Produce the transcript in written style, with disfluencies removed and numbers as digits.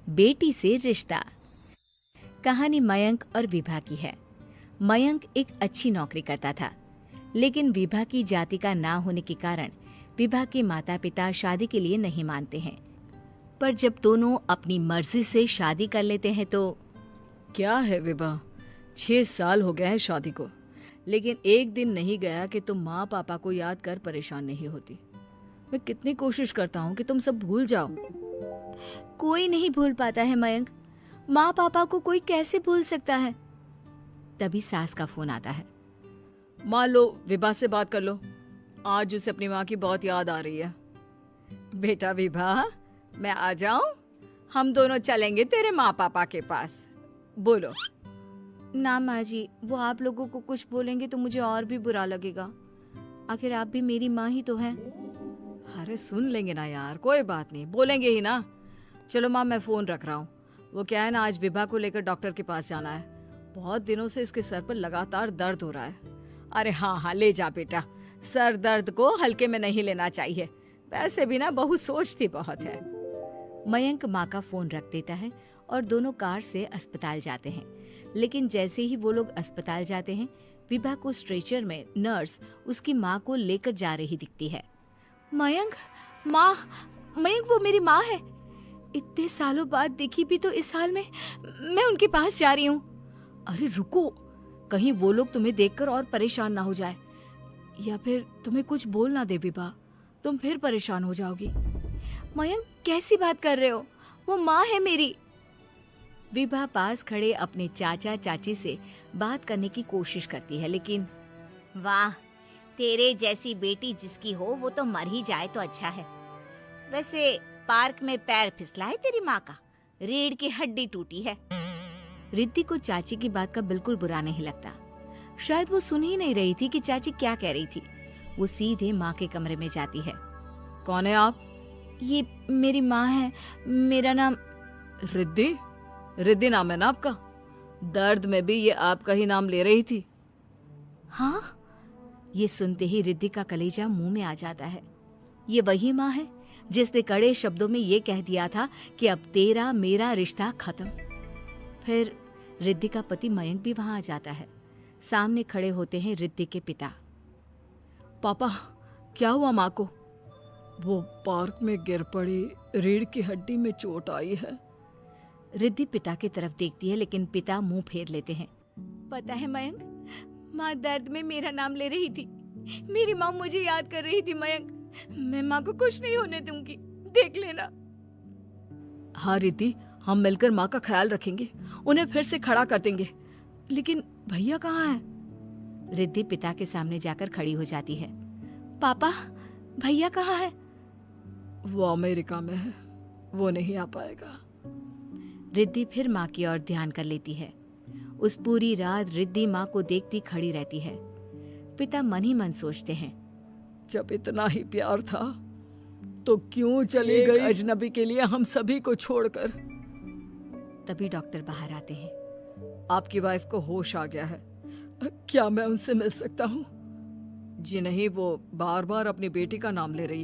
बेटी से रिश्ता। कहानी मयंक और विभा की है। मयंक एक अच्छी नौकरी करता था, लेकिन विभा की जाति का ना होने के कारण विभा के माता पिता शादी के लिए नहीं मानते हैं। पर जब दोनों अपनी मर्जी से शादी कर लेते हैं तो क्या है विभा, 6 साल हो गए हैं शादी को, लेकिन एक दिन नहीं गया कि तुम माँ पापा को याद कर परेशान नहीं होती। मैं कितनी कोशिश करता हूँ कि तुम सब भूल जाओ। कोई नहीं भूल पाता है मयंक। माँ पापा को कोई कैसे भूल सकता है। तभी सास का फोन आता है। मान लो विभा से बात कर लो, आज उसे अपनी माँ की बहुत याद आ रही है। बेटा विभा, मैं आ जाऊं? हम दोनों चलेंगे तेरे माँ पापा के पास। बोलो। ना माँ जी, वो आप लोगों को कुछ बोलेंगे तो मुझे और भी बुरा लगेगा। आखिर आप भी मेरी माँ ही तो हैं। अरे सुन लेंगे ना यार, कोई बात नहीं, बोलेंगे ही ना। चलो माँ, मैं फोन रख रहा हूँ। वो क्या है ना, आज विभा को लेकर डॉक्टर के पास जाना है। बहुत दिनों से इसके सर पर लगातार दर्द हो रहा है। अरे हाँ हाँ, ले जा बेटा, सर दर्द को हल्के में नहीं लेना चाहिए। वैसे भी ना बहू सोचती बहुत है। मयंक माँ का फोन रख देता है और दोनों कार से अस्पताल जाते हैं। लेकिन जैसे ही वो लोग अस्पताल जाते हैं, विभा को स्ट्रेचर में नर्स उसकी माँ को लेकर जा रही दिखती है। मयंक, माँ, मयंक वो मेरी माँ है। इतने सालों बाद दिखी भी तो इस हाल में मैं उनके पास जा रही हूँ। अरे रुको, कहीं वो लोग तुम्हें देखकर और परेशान ना हो जाए, या फिर तुम्हें कुछ बोल ना दे विभा, तुम फिर परेशान हो जाओगी। मयंक, कैसी बात कर रहे हो? वो माँ है मेरी। विभा पास खड़े अपने चाचा चाची से बात करने की कोशिश करती है, लेकिन वाह, तेरे जैसी बेटी जिसकी हो वो तो मर ही जाए तो अच्छा है। वैसे पार्क में पैर फिसला है तेरी माँ का, रीढ़ की हड्डी टूटी है। रिद्धि को चाची की बात का बिल्कुल बुरा नहीं लगता। शायद वो सुन ही नहीं रही थी कि चाची क्या कह रही थी। वो सीधे माँ के कमरे में जाती है। कौन है आप? ये मेरी माँ है, मेरा नाम रिद्धि। रिद्धि नाम है ना आपका? दर्द में भी ये आपका ही नाम ले रही थी। हाँ, ये सुनते ही रिद्धि का कलेजा मुंह में आ जाता है। ये वही माँ है जिसने कड़े शब्दों में ये कह दिया था कि अब तेरा मेरा रिश्ता खत्म। फिर रिद्धि का पति मयंक भी वहां आ जाता है। सामने खड़े होते हैं रिद्धि के पिता। पापा, क्या हुआ माँ को? वो पार्क में गिर पड़ी, रीढ़ की हड्डी में चोट आई है। रिद्धि पिता की तरफ देखती है, लेकिन पिता मुंह फेर लेते हैं। पता है मयंक, माँ दर्द में मेरा नाम ले रही थी। मेरी माँ मुझे याद कर रही थी मयंक। मैं माँ को कुछ नहीं होने दूंगी, देख लेना। हाँ रिद्धि, हम मिलकर माँ का ख्याल रखेंगे, उन्हें फिर से खड़ा कर देंगे। लेकिन भैया कहाँ है? रिद्धि पिता के सामने जाकर खड़ी हो जाती है। पापा, भैया कहाँ है? वो अमेरिका में है, वो नहीं आ पाएगा। रिद्धि फिर माँ की ओर ध्यान कर लेती है। उस पूरी रात रिद्धि माँ को देखती खड़ी रहती है। पिता मन ही मन सोचते हैं, जब इतना ही प्यार था तो क्यों चली गई अजनबी के लिए हम सभी को छोड़कर। तभी डॉक्टर बाहर आते हैं। आपकी वाइफ को होश आ गया है, क्या मैं उनसे मिल सकता हूँ? जी नहीं, वो बार बार अपनी बेटी का नाम ले रही है।